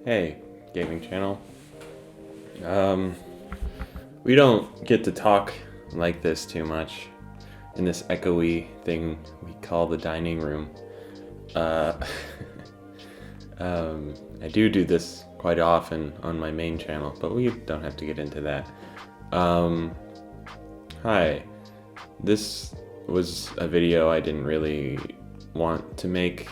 Hey, gaming channel. We don't get to talk like this too much in this echoey thing we call the dining room. I do this quite often on my main channel, but we don't have to get into that. Hi. This was a video I didn't really want to make.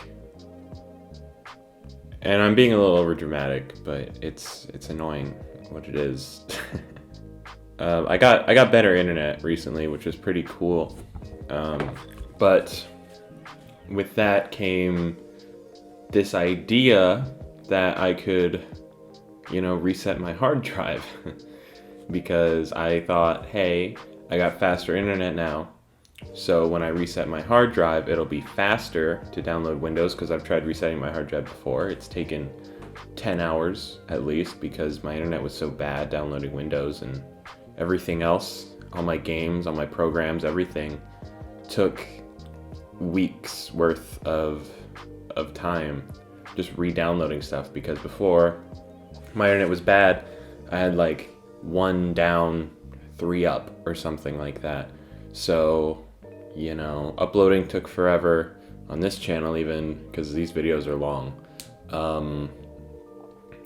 And I'm being a little overdramatic, but it's annoying what it is. I got better internet recently, which was pretty cool. But with that came this idea that I could, reset my hard drive. Because I thought, hey, I got faster internet now. So when I reset my hard drive, it'll be faster to download Windows, because I've tried resetting my hard drive before. It's taken 10 hours at least because my internet was so bad downloading Windows, and everything else, all my games, all my programs, everything took weeks worth of time just re-downloading stuff, because before my internet was bad, I had like 1 down, 3 up or something like that. So, uploading took forever on this channel, even because these videos are long.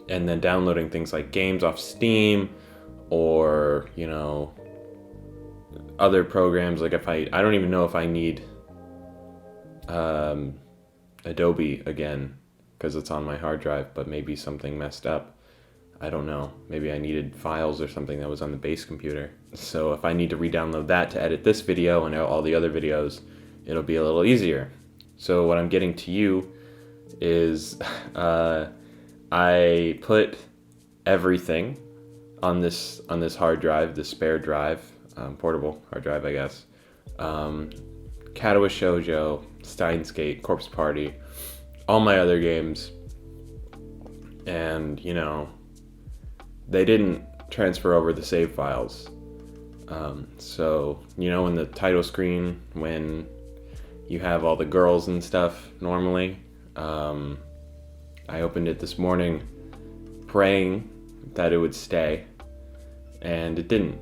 And then downloading things like games off Steam or, other programs. Like I don't even know if I need Adobe again because it's on my hard drive, but maybe something messed up. I don't know. Maybe I needed files or something that was on the base computer. So if I need to re-download that to edit this video and all the other videos, it'll be a little easier. So what I'm getting to you is I put everything on this hard drive, this spare drive, portable hard drive, I guess. Katawa Shoujo, Steins, Corpse Party, all my other games, and they didn't transfer over the save files. So, in the title screen, when you have all the girls and stuff normally, I opened it this morning praying that it would stay, and it didn't.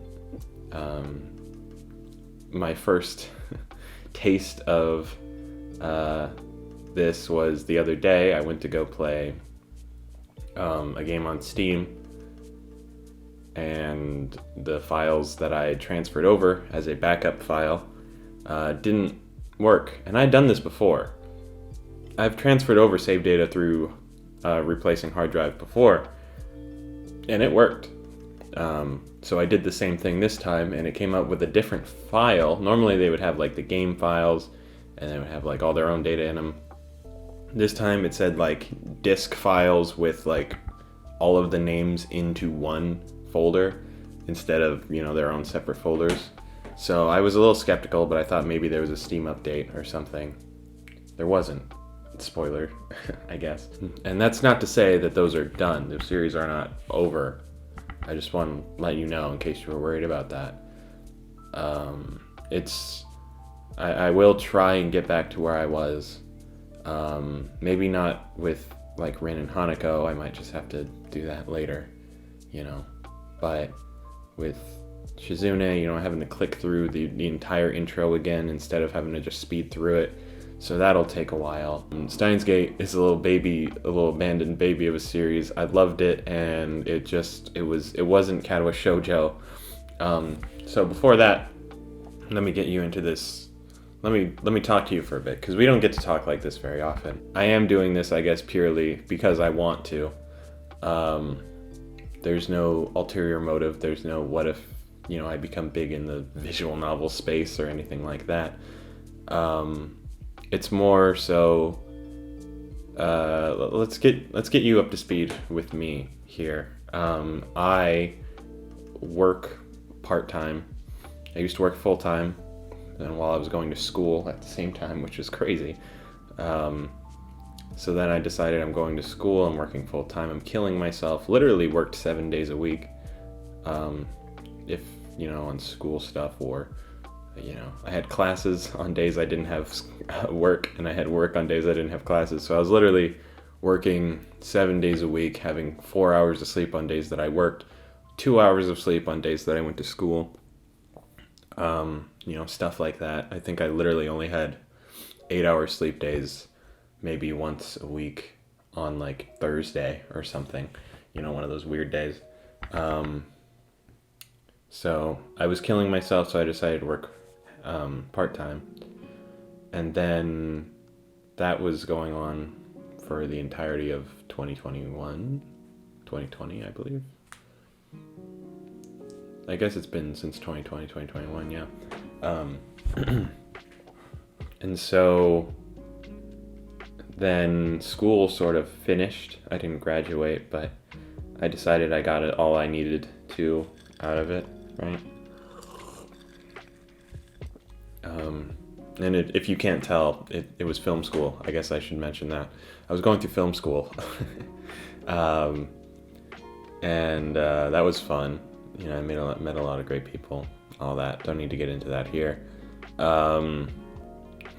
My first taste of this was the other day. I went to go play a game on Steam, and the files that I transferred over as a backup file didn't work. And I'd done this before. I've transferred over save data through replacing hard drive before, and it worked. So I did the same thing this time, and it came up with a different file. Normally they would have like the game files, and they would have like all their own data in them. This time it said like disk files with like all of the names into one folder instead of their own separate folders. So I was a little skeptical, but I thought maybe there was a Steam update or something. There wasn't. Spoiler, I guess. And that's not to say that those are done. The series are not over. I just want to let you know in case you were worried about that. I will try and get back to where I was. Maybe not with like Rin and Hanako. I might just have to do that later, But with Shizune, having to click through the entire intro again instead of having to just speed through it. So that'll take a while. Steins Gate is a little abandoned baby of a series. I loved it, and it wasn't Katawa Shoujo. So before that, let me get you into this. Let me talk to you for a bit, because we don't get to talk like this very often. I am doing this, I guess, purely because I want to. There's no ulterior motive. There's no what if, I become big in the visual novel space or anything like that. It's more so, let's get you up to speed with me here. I work part-time. I used to work full-time, and while I was going to school at the same time, which is crazy. So then I decided I'm going to school, I'm working full-time, I'm killing myself, literally worked 7 days a week, if, on school stuff, or, I had classes on days I didn't have work, and I had work on days I didn't have classes, so I was literally working 7 days a week, having 4 hours of sleep on days that I worked, 2 hours of sleep on days that I went to school. Stuff like that. I think I literally only had 8 hour sleep days, maybe once a week on like Thursday or something, one of those weird days. So I was killing myself, so I decided to work part-time. And then that was going on for the entirety of 2020, I believe. I guess it's been since 2020, 2021, yeah. And so then school sort of finished. I didn't graduate, but I decided I got it all I needed to out of it, right? And if you can't tell, it was film school. I guess I should mention that. I was going through film school. And that was fun. I met a lot of great people, all that. Don't need to get into that here.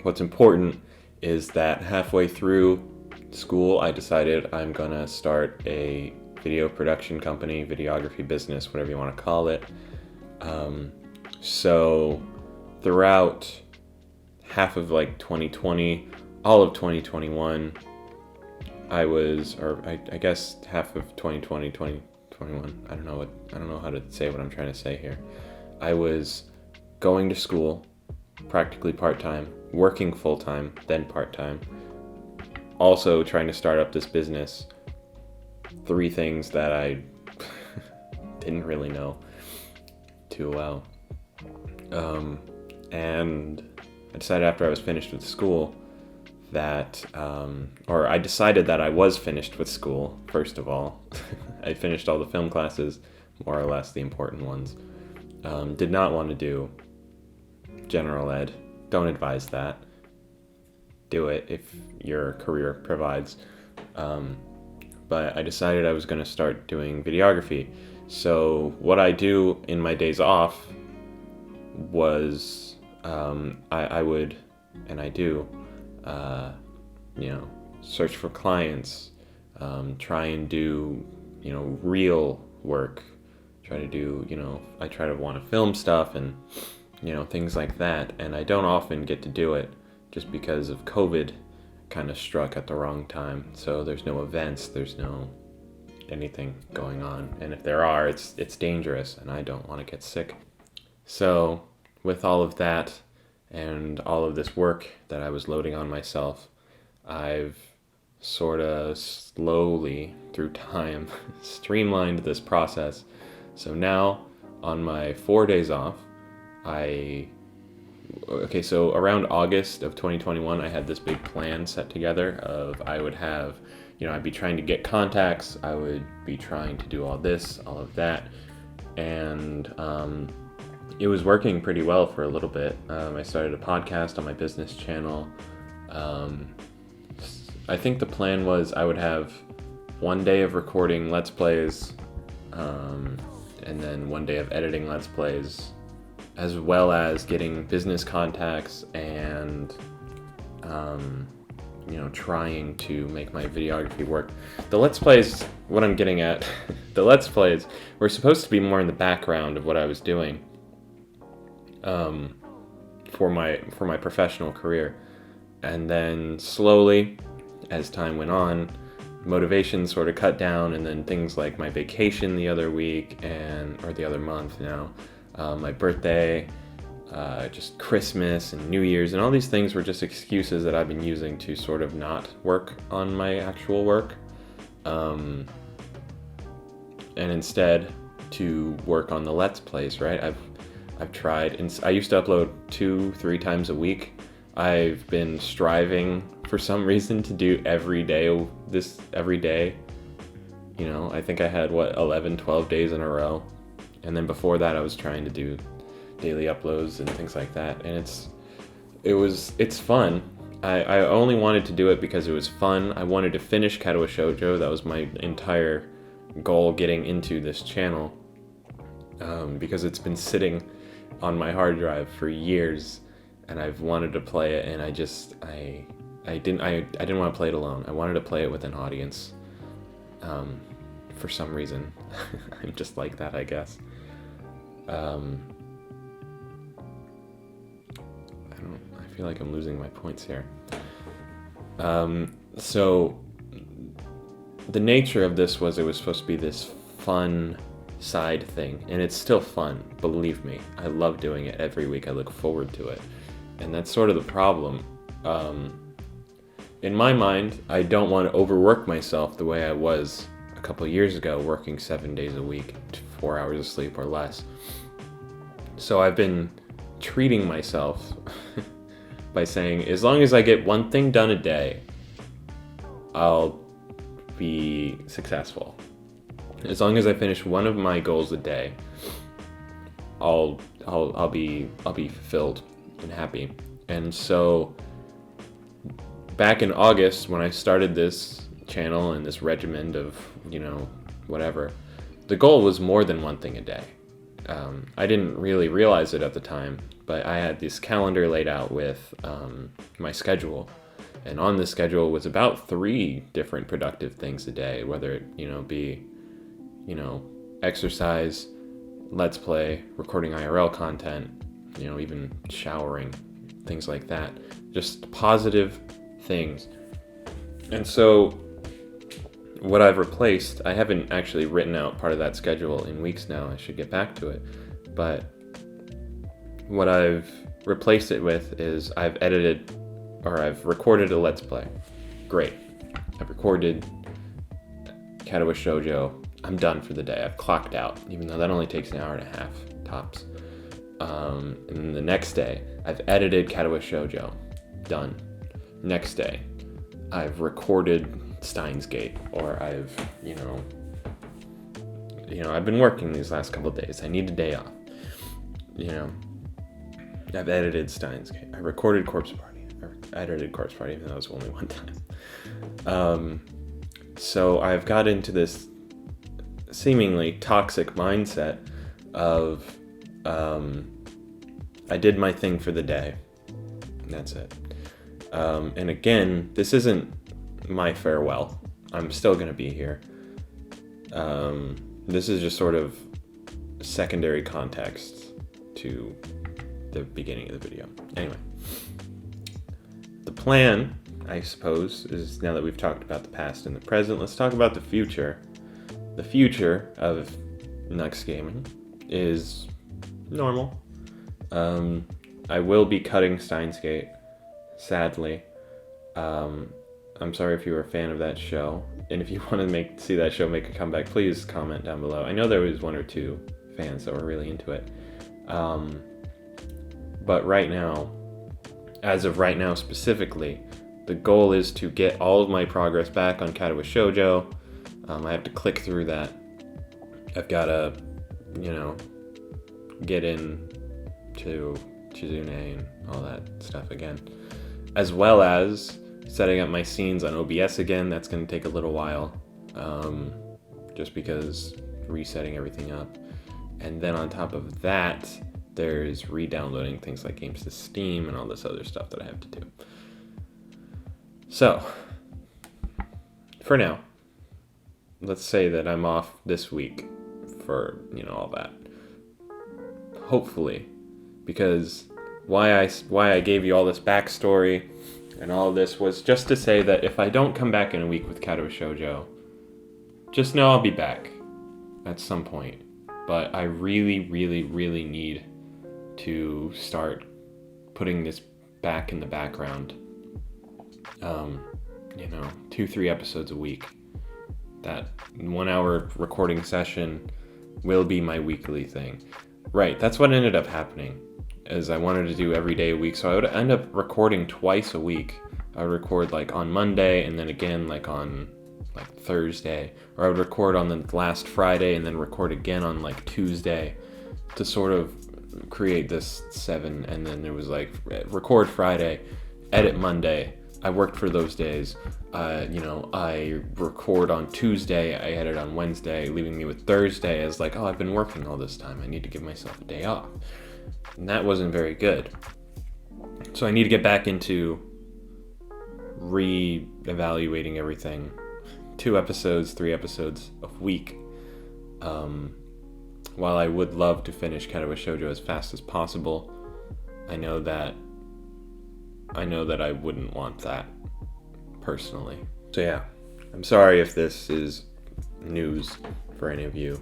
What's important is that halfway through school, I decided I'm gonna start a video production company, videography business, whatever you want to call it. So throughout half of like 2020, all of 2021, I guess half of 2020, 2021, I don't know how to say what I'm trying to say here. I was going to school, practically part-time, working full-time, then part-time, also trying to start up this business. 3 things that I didn't really know too well. And I decided after I was finished with school that, I decided that I was finished with school, first of all. I finished all the film classes, more or less the important ones. Did not want to do general ed. Don't advise that. Do it if your career provides. But I decided I was going to start doing videography. So what I do in my days off was I would, and I do, search for clients, try and do, real work, try to do, I try to want to film stuff and, things like that. And I don't often get to do it just because of COVID kind of struck at the wrong time. So there's no events, there's no anything going on. And if there are, it's dangerous and I don't want to get sick. So with all of that and all of this work that I was loading on myself, I've sort of slowly through time streamlined this process. So now on my 4 days off, so around August of 2021, I had this big plan set together of I would have, I'd be trying to get contacts, I would be trying to do all this, all of that, and it was working pretty well for a little bit. I started a podcast on my business channel. I think the plan was I would have 1 day of recording Let's Plays, and then 1 day of editing Let's Plays, as well as getting business contacts and, trying to make my videography work. The Let's Plays, what I'm getting at, the Let's Plays were supposed to be more in the background of what I was doing for my professional career. And then slowly, as time went on, motivation sort of cut down, and then things like my vacation the other week or the other month now, my birthday, just Christmas and New Year's, and all these things were just excuses that I've been using to sort of not work on my actual work, and instead to work on the Let's Plays, right? I've tried, and I used to upload 2-3 times a week. I've been striving for some reason to do every day. I think I had 11-12 days in a row. And then before that, I was trying to do daily uploads and things like that. And it's fun. I only wanted to do it because it was fun. I wanted to finish Katawa Shoujo. That was my entire goal getting into this channel. Because it's been sitting on my hard drive for years, and I've wanted to play it, and I I didn't want to play it alone. I wanted to play it with an audience. For some reason, I'm just like that, I guess. I feel like I'm losing my points here. So the nature of this was it was supposed to be this fun side thing, and it's still fun, believe me. I love doing it every week. I look forward to it. And that's sort of the problem. In my mind, I don't want to overwork myself the way I was a couple of years ago, working 7 days a week, 4 hours of sleep or less. So I've been treating myself by saying, as long as I get one thing done a day, I'll be successful. As long as I finish one of my goals a day, I'll be fulfilled and happy. And so back in August, when I started this channel and this regimen of, whatever, the goal was more than one thing a day. I didn't really realize it at the time, but I had this calendar laid out with my schedule. And on the schedule was about 3 different productive things a day, whether it, be, exercise, let's play, recording IRL content, even showering, things like that. Just positive things. And so what I've replaced, I haven't actually written out part of that schedule in weeks now. I should get back to it. But what I've replaced it with is I've recorded a Let's Play. Great. I've recorded Katawa Shoujo. I'm done for the day. I've clocked out, even though that only takes an hour and a half, tops. And then the next day, I've edited Katawa Shoujo. Done. Next day, I've recorded Steins Gate, or I've been working these last couple of days. I need a day off. I've edited Steins Gate. I recorded Corpse Party. I edited Corpse Party, even though it was only one time. So I've got into this seemingly toxic mindset of I did my thing for the day. And that's it. And again, this isn't my farewell. I'm still going to be here. This is just sort of secondary context to the beginning of the video. Anyway, the plan, I suppose, is now that we've talked about the past and the present, let's talk about the future. The future of Nux Gaming is normal. I will be cutting Steins Gate, sadly. I'm sorry if you were a fan of that show, and if you want to see that show make a comeback, please comment down below. I know there was 1 or 2 fans that were really into it. But right now, as of right now specifically, the goal is to get all of my progress back on Katawa Shoujo. I have to click through that. I've got to, get in to Chizune and all that stuff again. As well as setting up my scenes on OBS again. That's going to take a little while, just because resetting everything up. And then on top of that, there's re-downloading things like games to Steam and all this other stuff that I have to do. So, for now, let's say that I'm off this week for, all that. Hopefully, because why I gave you all this backstory and all this was just to say that if I don't come back in a week with Katawa Shoujo, just know I'll be back at some point. But I really, really, really need to start putting this back in the background. 2-3 episodes a week. That 1 hour recording session will be my weekly thing. Right, that's what ended up happening, is I wanted to do every day a week, so I would end up recording twice a week. I would record on Monday and then again on Thursday, or I would record on the last Friday and then record again on Tuesday to sort of create this 7, and then there was record Friday, edit Monday. I worked for those days. I record on Tuesday, I edit on Wednesday, leaving me with Thursday as I've been working all this time. I need to give myself a day off. And that wasn't very good. So I need to get back into re-evaluating everything. 2 episodes, 3 episodes a week. While I would love to finish Katawa Shoujo as fast as possible, I know that I wouldn't want that personally. So yeah, I'm sorry if this is news for any of you.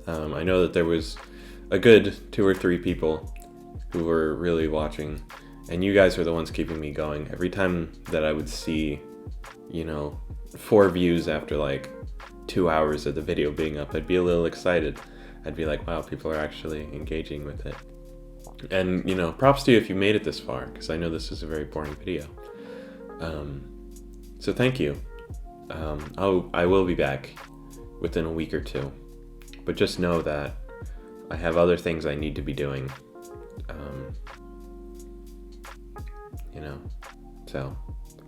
I know that there was a good 2 or 3 people who were really watching, and you guys were the ones keeping me going. Every time that I would see, 4 views after like 2 hours of the video being up, I'd be a little excited. I'd be like, wow, people are actually engaging with it. And, props to you if you made it this far, because I know this is a very boring video. So thank you. I will be back within a week or 2. But just know that I have other things I need to be doing. So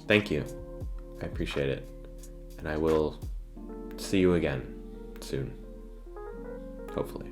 thank you. I appreciate it. And I will see you again soon. Hopefully.